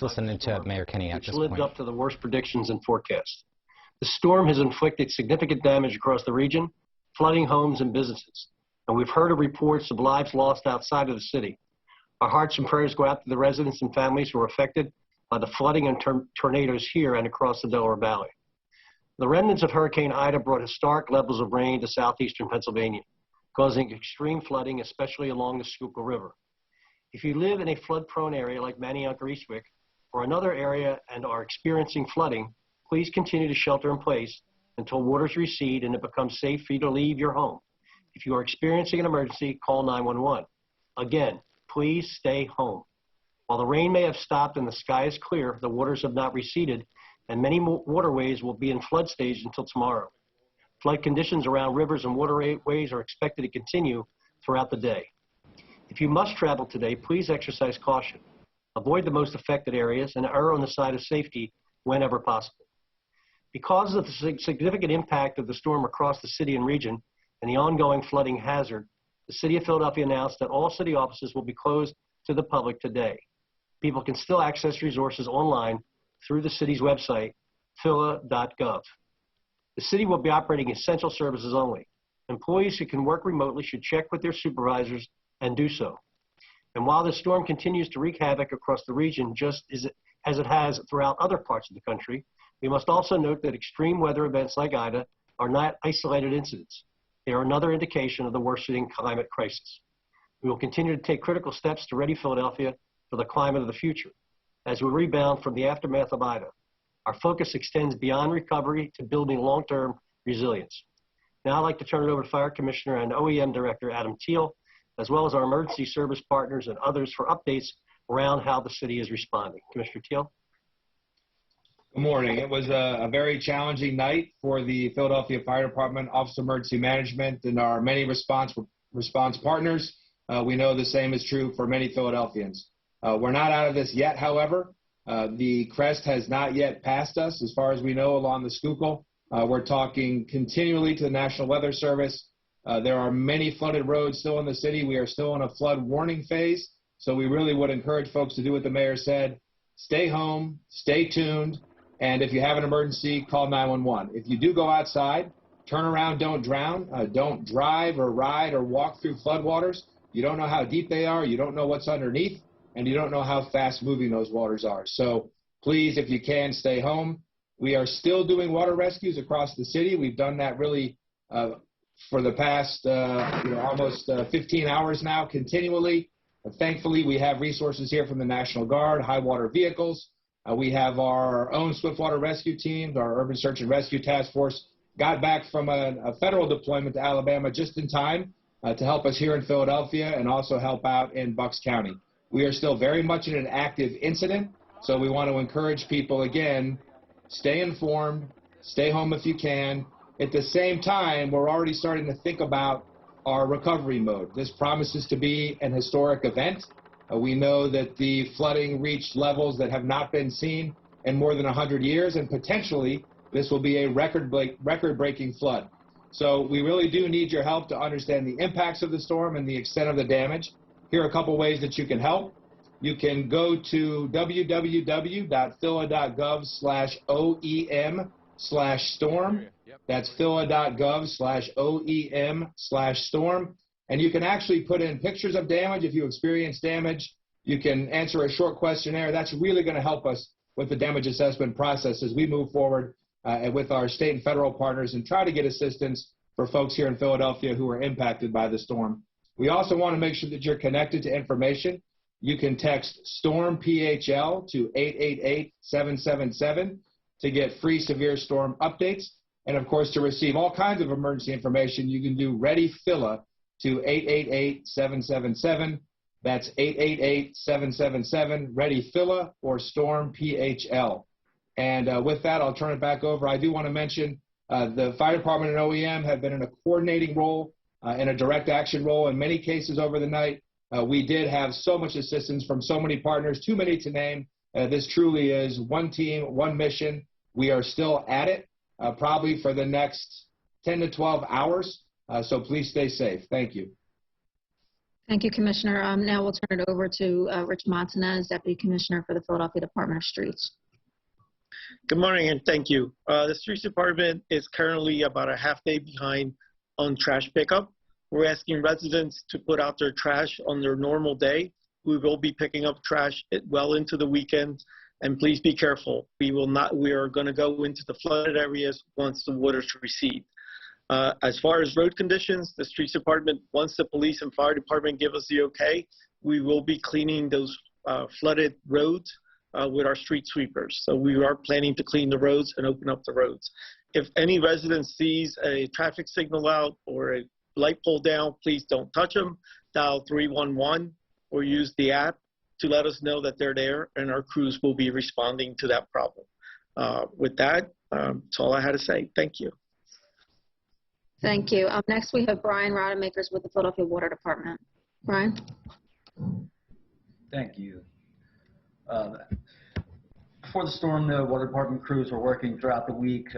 Listening to Mayor Kenney at which this lived point. up to the worst predictions and forecasts. The storm has inflicted significant damage across the region, flooding homes and businesses. And we've heard of reports of lives lost outside of the city. Our hearts and prayers go out to the residents and families who were affected by the flooding and tornadoes here and across the Delaware Valley. The remnants of Hurricane Ida brought historic levels of rain to southeastern Pennsylvania, causing extreme flooding, especially along the Schuylkill River. If you live in a flood-prone area like Manayunk or Eastwick, or another area and are experiencing flooding, please continue to shelter in place until waters recede and it becomes safe for you to leave your home. If you are experiencing an emergency, call 911. Again, please stay home. While the rain may have stopped and the sky is clear, the waters have not receded, and many waterways will be in flood stage until tomorrow. Flood conditions around rivers and waterways are expected to continue throughout the day. If you must travel today, please exercise caution. Avoid the most affected areas and err on the side of safety whenever possible. Because of the significant impact of the storm across the city and region and the ongoing flooding hazard, the City of Philadelphia announced that all city offices will be closed to the public today. People can still access resources online through the city's website, phila.gov. The city will be operating essential services only. Employees who can work remotely should check with their supervisors and do so. And while the storm continues to wreak havoc across the region just as it has throughout other parts of the country, we must also note that extreme weather events like Ida are not isolated incidents. They are another indication of the worsening climate crisis. We will continue to take critical steps to ready Philadelphia for the climate of the future as we rebound from the aftermath of Ida. Our focus extends beyond recovery to building long-term resilience. Now I'd like to turn it over to Fire Commissioner and OEM Director Adam Teal, as well as our emergency service partners and others for updates around how the city is responding. Commissioner Teal. Good morning. It was a very challenging night for the Philadelphia Fire Department, Office of Emergency Management, and our many response partners. We know the same is true for many Philadelphians. We're not out of this yet, however. The crest has not yet passed us, as far as we know, along the Schuylkill. We're talking continually to the National Weather Service. There are many flooded roads still in the city. We are still in a flood warning phase, so we really would encourage folks to do what the mayor said. Stay home, stay tuned, and if you have an emergency, call 911. If you do go outside, turn around, don't drown. Don't drive or ride or walk through floodwaters. You don't know how deep they are, you don't know what's underneath, and you don't know how fast moving those waters are. So please, if you can, stay home. We are still doing water rescues across the city. We've done that really for the past almost 15 hours now, continually. Thankfully, we have resources here from the National Guard, high water vehicles. We have our own swiftwater rescue teams. Our Urban Search and Rescue Task Force got back from a federal deployment to Alabama just in time to help us here in Philadelphia and also help out in Bucks County. We are still very much in an active incident, so we want to encourage people, again, stay informed, stay home if you can. At the same time, we're already starting to think about our recovery mode. This promises to be an historic event. We know that the flooding reached levels that have not been seen in more than 100 years, and potentially this will be a record-breaking flood. So we really do need your help to understand the impacts of the storm and the extent of the damage. Here are a couple ways that you can help. You can go to www.phila.gov/OEM/storm. That's phila.gov/OEM/storm. And you can actually put in pictures of damage if you experience damage. You can answer a short questionnaire. That's really going to help us with the damage assessment process as we move forward and with our state and federal partners and try to get assistance for folks here in Philadelphia who are impacted by the storm. We also want to make sure that you're connected to information. You can text STORM PHL to 888-777 to get free severe storm updates. And of course, to receive all kinds of emergency information, you can do Ready Phila to 888-777. That's 888-777, Ready Phila or Storm PHL. And with that, I'll turn it back over. I do want to mention the fire department and OEM have been in a coordinating role, in a direct action role in many cases over the night. We did have so much assistance from so many partners, too many to name. This truly is one team, one mission. We are still at it, probably for the next 10 to 12 hours. So please stay safe. Thank you. Thank you, Commissioner. Now we'll turn it over to Rich Montanez, Deputy Commissioner for the Philadelphia Department of Streets. Good morning and thank you. The Streets Department is currently about a half day behind on trash pickup. We're asking residents to put out their trash on their normal day. We will be picking up trash well into the weekend, and please be careful. We are going to go into the flooded areas once the waters recede. As far as road conditions, the Streets Department, once the police and fire department give us the okay, we will be cleaning those flooded roads with our street sweepers. So we are planning to clean the roads and open up the roads. If any resident sees a traffic signal out or a light pole down, please don't touch them. Dial 311 or use the app to let us know that they're there, and our crews will be responding to that problem. With that, that's all I had to say. Thank you. Thank you. Next, we have Brian Rodemakers with the Philadelphia Water Department. Brian? Thank you. Before the storm, the water department crews were working throughout the week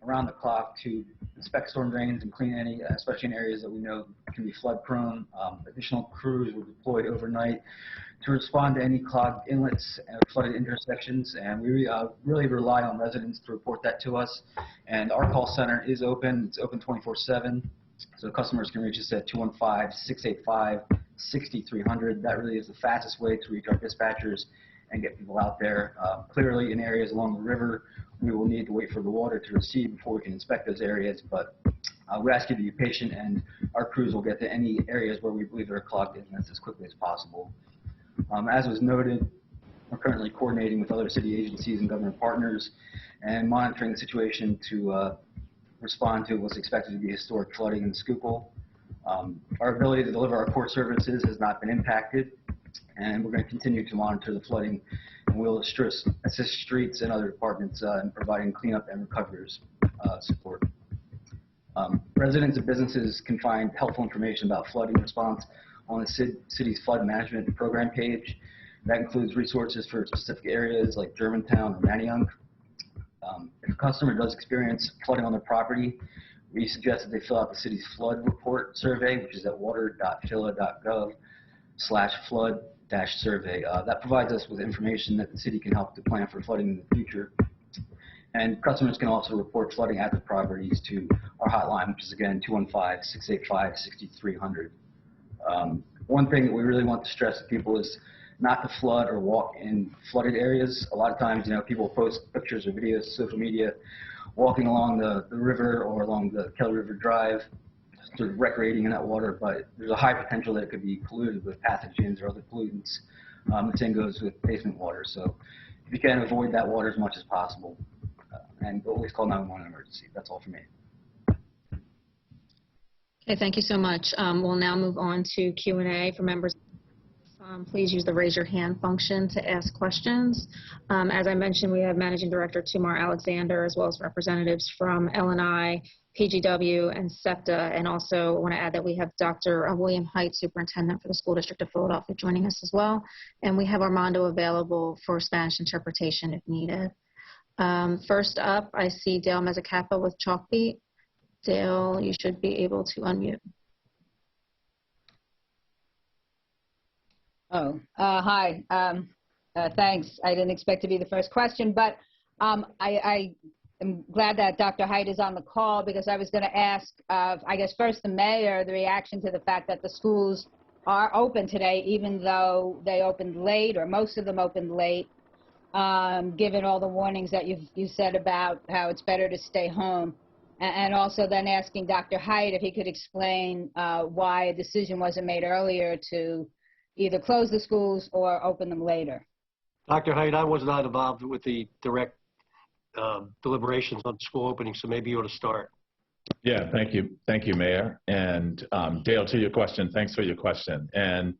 around the clock to inspect storm drains and clean any, especially in areas that we know can be flood prone. Additional crews were deployed overnight to respond to any clogged inlets and flooded intersections, and we really rely on residents to report that to us. And our call center is open. It's open 24/7, so customers can reach us at 215-685-6300. That really is the fastest way to reach our dispatchers and get people out there. Clearly, in areas along the river, we will need to wait for the water to recede before we can inspect those areas, but we ask you to be patient, and our crews will get to any areas where we believe there are clogged inlets as quickly as possible. As was noted, we're currently coordinating with other city agencies and government partners and monitoring the situation to respond to what's expected to be historic flooding in the Schuylkill. Our ability to deliver our core services has not been impacted, and we're going to continue to monitor the flooding, and we'll assist streets and other departments in providing cleanup and recovery support. Residents and businesses can find helpful information about flooding response on the city's flood management program page. That includes resources for specific areas like Germantown or Manayunk. If a customer does experience flooding on their property, we suggest that they fill out the city's flood report survey, which is at water.phila.gov/flood-survey. That provides us with information that the city can help to plan for flooding in the future. And customers can also report flooding at their properties to our hotline, which is again 215-685-6300. One thing that we really want to stress to people is not to flood or walk in flooded areas. A lot of times, people post pictures or videos to social media walking along the river or along the Kelly River Drive, sort of recreating in that water, but there's a high potential that it could be polluted with pathogens or other pollutants. The same goes with basement water. So if you can, avoid that water as much as possible. And always call 911 emergency. That's all for me. Okay, thank you so much. We'll now move on to Q&A for members. Please use the raise your hand function to ask questions. As I mentioned, we have Managing Director Tumar Alexander, as well as representatives from L&I, PGW, and SEPTA. And also I want to add that we have Dr. William Height, Superintendent for the School District of Philadelphia, joining us as well. And we have Armando available for Spanish interpretation if needed. First up, I see Dale Mezzacapa with Chalkbeat. Dale, you should be able to unmute. Oh, hi. Thanks. I didn't expect to be the first question, but I am glad that Dr. Height is on the call, because I was going to ask, I guess, first the mayor, the reaction to the fact that the schools are open today, even though they opened late, or most of them opened late, given all the warnings that you said about how it's better to stay home. And also then asking Dr. Height if he could explain why a decision wasn't made earlier to either close the schools or open them later. Dr. Height, I was not involved with the direct deliberations on school opening, so maybe you ought to start. Yeah, thank you. Thank you, Mayor. And Dale, to your question, thanks for your question. And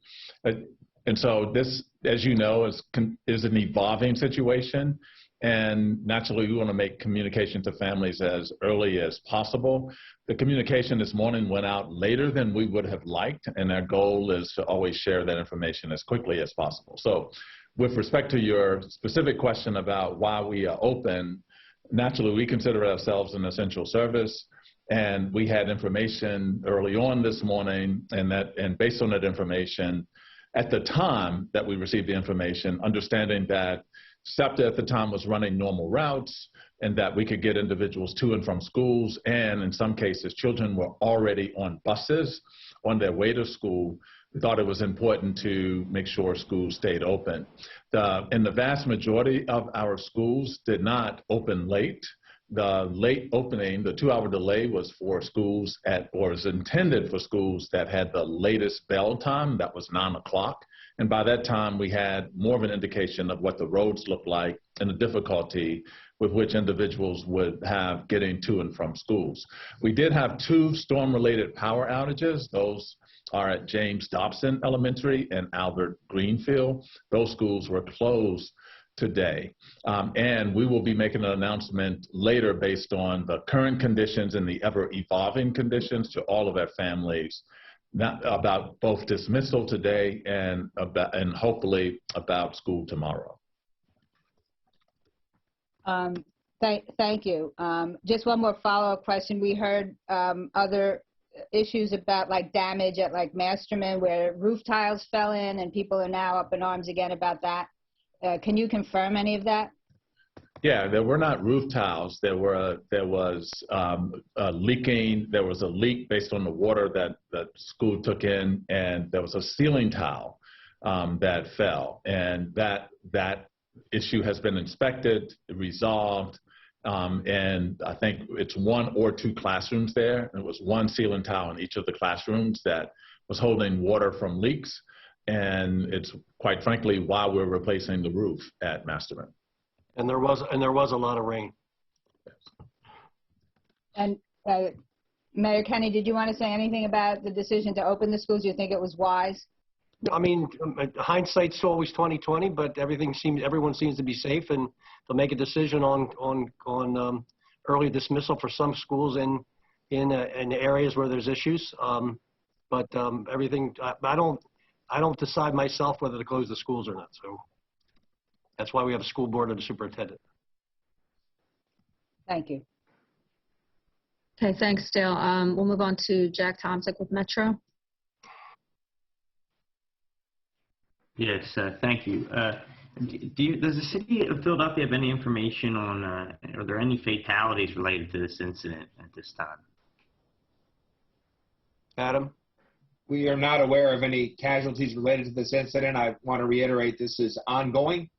so this, as you know, is an evolving situation. And naturally, we want to make communication to families as early as possible. The communication this morning went out later than we would have liked, and our goal is to always share that information as quickly as possible. So with respect to your specific question about why we are open, naturally, we consider ourselves an essential service. And we had information early on this morning, and based on that information, at the time that we received the information, understanding that SEPTA at the time was running normal routes and that we could get individuals to and from schools, and in some cases, children were already on buses on their way to school, we thought it was important to make sure schools stayed open. And the vast majority of our schools did not open late. The late opening, the 2-hour delay, was for schools or was intended for schools that had the latest bell time, that was 9 o'clock. And by that time, we had more of an indication of what the roads looked like and the difficulty with which individuals would have getting to and from schools. We did have 2 storm-related power outages. Those are at James Dobson Elementary and Albert Greenfield. Those schools were closed today. And we will be making an announcement later based on the current conditions and the ever-evolving conditions to all of our families, about both dismissal today and hopefully about school tomorrow. Thank you. Just one more follow-up question. We heard other issues about like damage at like Masterman where roof tiles fell in and people are now up in arms again about that. Can you confirm any of that? Yeah, there were not roof tiles. There was leaking. There was a leak based on the water that the school took in, and there was a ceiling tile that fell, and that issue has been inspected, resolved, and I think it's 1 or 2 classrooms there. It was 1 ceiling tile in each of the classrooms that was holding water from leaks, and it's quite frankly why we're replacing the roof at Masterman. And there was a lot of rain. And Mayor Kenney, did you want to say anything about the decision to open the schools? Do you think it was wise? I mean, hindsight's always 20/20, but everyone seems to be safe, and they'll make a decision on early dismissal for some schools in areas where there's issues. But everything, I don't decide myself whether to close the schools or not. So that's why we have a school board and a superintendent. Thank you. Okay, thanks, Dale. We'll move on to Jack Tomczyk with Metro. Yes, thank you. Does the city of Philadelphia have any information on, are there any fatalities related to this incident at this time? Adam? We are not aware of any casualties related to this incident. I want to reiterate this is ongoing.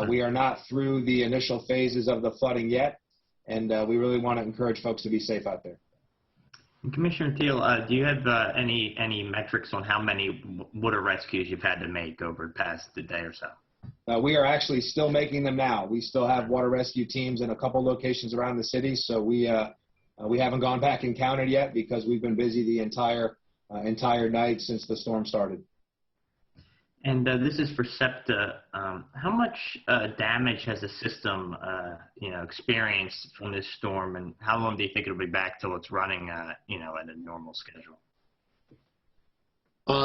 We are not through the initial phases of the flooding yet, and we really want to encourage folks to be safe out there. And Commissioner Teal, do you have any metrics on how many water rescues you've had to make over the past day or so? We are actually still making them now. We still have water rescue teams in a couple locations around the city, so we haven't gone back and counted yet because we've been busy the entire night since the storm started. And this is for SEPTA. How much damage has the system, experienced from this storm, and how long do you think it'll be back till it's running, at a normal schedule?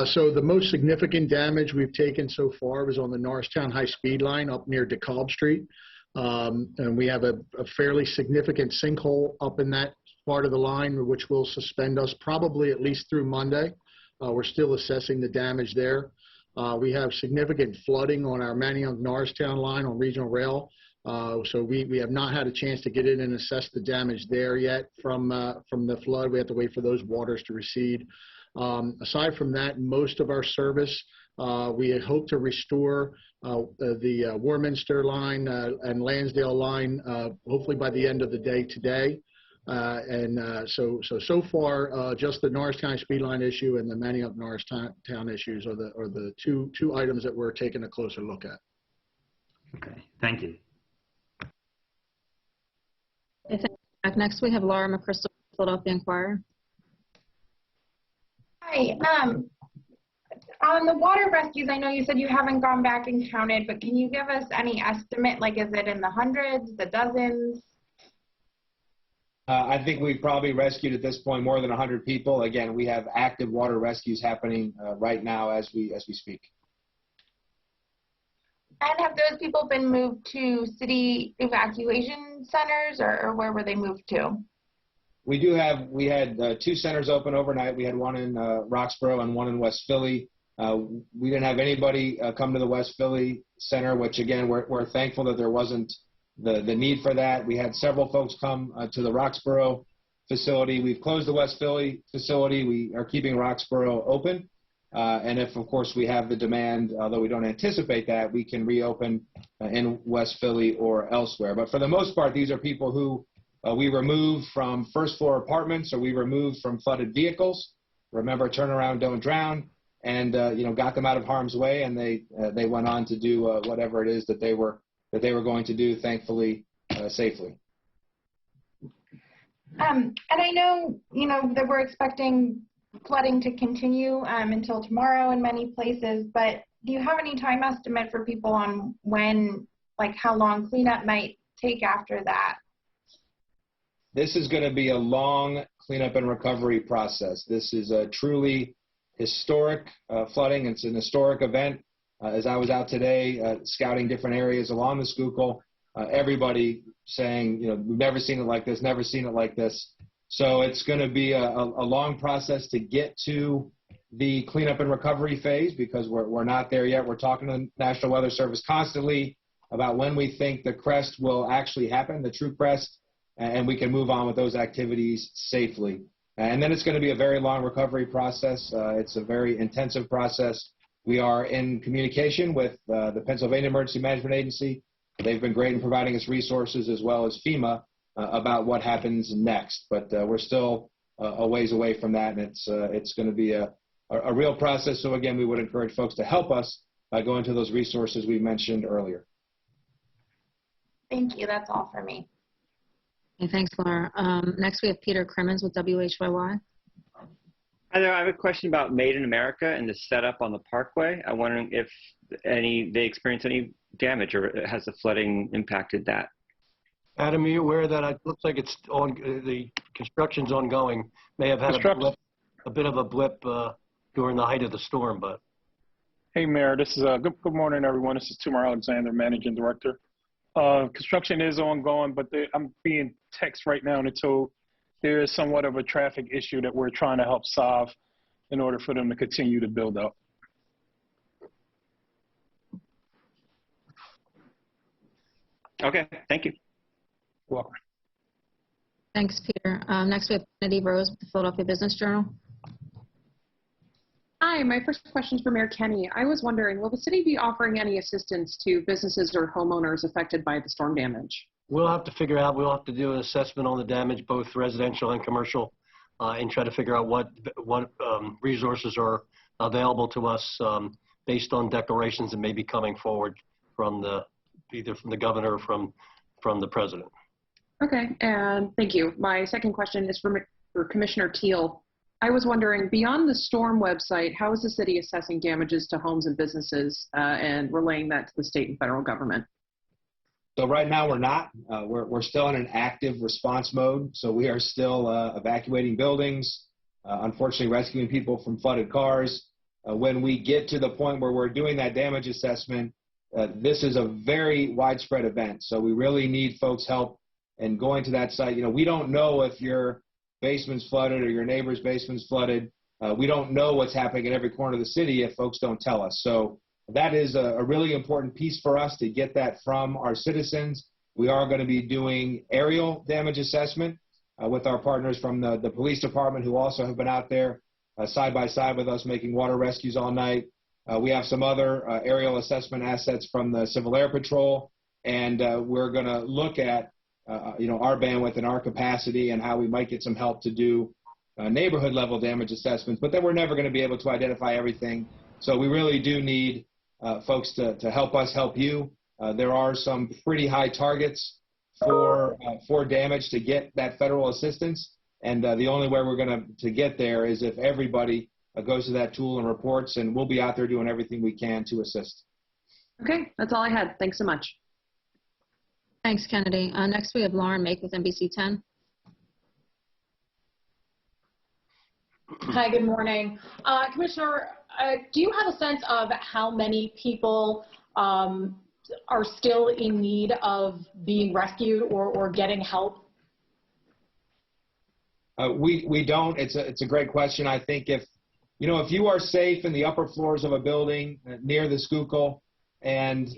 So the most significant damage we've taken so far was on the Norristown high-speed line up near DeKalb Street. And we have a fairly significant sinkhole up in that part of the line, which will suspend us probably at least through Monday. We're still assessing the damage there. We have significant flooding on our Manayunk-Norristown line on Regional Rail. So we have not had a chance to get in and assess the damage there yet from the flood. We have to wait for those waters to recede. Aside from that, most of our service, we had hoped to restore the Warminster line and Lansdale line hopefully by the end of the day today. So far, just the Norristown speed line issue and the Manayunk-Norristown issues are the two items that we're taking a closer look at. Okay, thank you. Next, we have Laura McChrystal, Philadelphia Inquirer. Hi. On the water rescues, I know you said you haven't gone back and counted, but can you give us any estimate? Like, is it in the hundreds, the dozens? I think we've probably rescued at this point more than 100 people. Again, we have active water rescues happening right now as we speak. And have those people been moved to city evacuation centers, or where were they moved to? We had 2 centers open overnight. We had one in Roxborough and one in West Philly. We didn't have anybody come to the West Philly center, which again, we're thankful that there wasn't the need for that. We had several folks come to the Roxborough facility. We've closed the West Philly facility. We are keeping Roxborough open. And if, of course, we have the demand, although we don't anticipate that, we can reopen in West Philly or elsewhere. But for the most part, these are people who we removed from first-floor apartments, or we removed from flooded vehicles. Remember, turn around, don't drown, and got them out of harm's way, and they went on to do whatever it is that they were going to do, thankfully, safely. And I know, that we're expecting flooding to continue until tomorrow in many places, but do you have any time estimate for people on when, like how long cleanup might take after that? This is going to be a long cleanup and recovery process. This is a truly historic flooding. It's an historic event. As I was out today scouting different areas along the Schuylkill, everybody saying, we've never seen it like this, never seen it like this. So it's going to be a long process to get to the cleanup and recovery phase, because we're not there yet. We're talking to the National Weather Service constantly about when we think the crest will actually happen, the true crest, and we can move on with those activities safely. And then it's going to be a very long recovery process. It's a very intensive process. We are in communication with the Pennsylvania Emergency Management Agency. They've been great in providing us resources, as well as FEMA, about what happens next. But we're still a ways away from that, and it's going to be a real process. So again, we would encourage folks to help us by going to those resources we mentioned earlier. Thank you. That's all for me. Okay, thanks, Laura. Next, we have Peter Crimmins with WHYY. Hi there. I have a question about Made in America and the setup on the Parkway. I'm wondering if they experienced any damage, or has the flooding impacted that? Adam, are you aware that it looks like it's on, the construction's ongoing? May have had a bit of a blip during the height of the storm, but. Hey, Mayor, this is good morning, everyone. This is Tumar Alexander, Managing Director. Construction is ongoing, but I'm being texted right now and told there is somewhat of a traffic issue that we're trying to help solve in order for them to continue to build up. Okay, thank you. Welcome. Thanks, Peter. Next, we have Kennedy Rose with the Philadelphia Business Journal. Hi, my first question is for Mayor Kenney. I was wondering, will the city be offering any assistance to businesses or homeowners affected by the storm damage? We'll have to figure out, we'll have to do an assessment on the damage, both residential and commercial, and try to figure out what resources are available to us based on declarations that may be coming forward from either from the governor or from the president. Okay, and thank you. My second question is for Commissioner Teal. I was wondering, beyond the storm website, how is the city assessing damages to homes and businesses and relaying that to the state and federal government? So right now we're not. We're still in an active response mode. So we are still evacuating buildings, unfortunately rescuing people from flooded cars. When we get to the point where we're doing that damage assessment, this is a very widespread event. So we really need folks' help in going to that site. We don't know if your basement's flooded or your neighbor's basement's flooded. We don't know what's happening in every corner of the city if folks don't tell us. So that is a really important piece for us to get that from our citizens. We are going to be doing aerial damage assessment with our partners from the police department, who also have been out there side by side with us making water rescues all night. We have some other aerial assessment assets from the Civil Air Patrol, and we're going to look at our bandwidth and our capacity and how we might get some help to do neighborhood level damage assessments. But then we're never going to be able to identify everything. So we really do need folks to help us help you. There are some pretty high targets for damage to get that federal assistance. And the only way we're going to get there is if everybody goes to that tool and reports, and we'll be out there doing everything we can to assist. Okay, that's all I had. Thanks so much. Thanks, Kennedy. Next, we have Lauren Make with NBC 10. Hi, good morning. Commissioner, do you have a sense of how many people are still in need of being rescued or getting help? We don't. It's a great question. I think if you are safe in the upper floors of a building near the Schuylkill and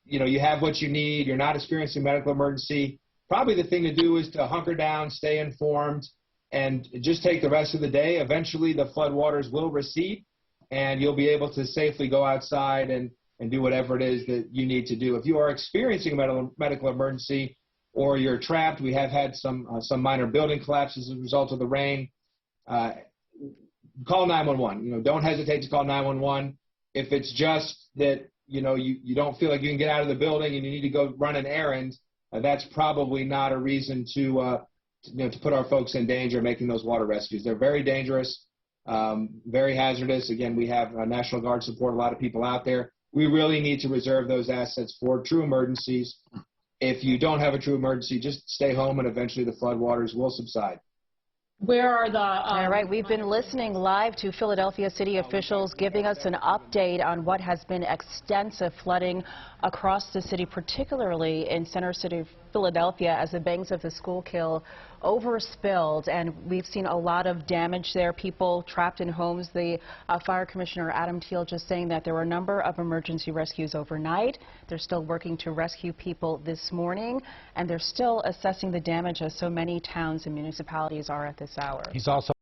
you have what you need, you're not experiencing a medical emergency, probably the thing to do is to hunker down, stay informed, and just take the rest of the day. Eventually the flood waters will recede and you'll be able to safely go outside and do whatever it is that you need to do. If you are experiencing a medical emergency or you're trapped, we have had some minor building collapses as a result of the rain, call 911. Don't hesitate to call 911. If it's just that you don't feel like you can get out of the building and you need to go run an errand, that's probably not a reason to put our folks in danger making those water rescues. They're very dangerous, very hazardous. Again, we have National Guard support, a lot of people out there. We really need to reserve those assets for true emergencies. If you don't have a true emergency, just stay home and eventually the flood waters will subside. Where are the... All right, we've been listening live to Philadelphia city officials giving us an update on what has been extensive flooding across the city, particularly in Center City, Philadelphia, as the banks of the Schuylkill overspilled, and we've seen a lot of damage there, people trapped in homes. The Fire Commissioner Adam Teal just saying that there were a number of emergency rescues overnight. They're still working to rescue people this morning, and they're still assessing the damage as so many towns and municipalities are at this hour. He's also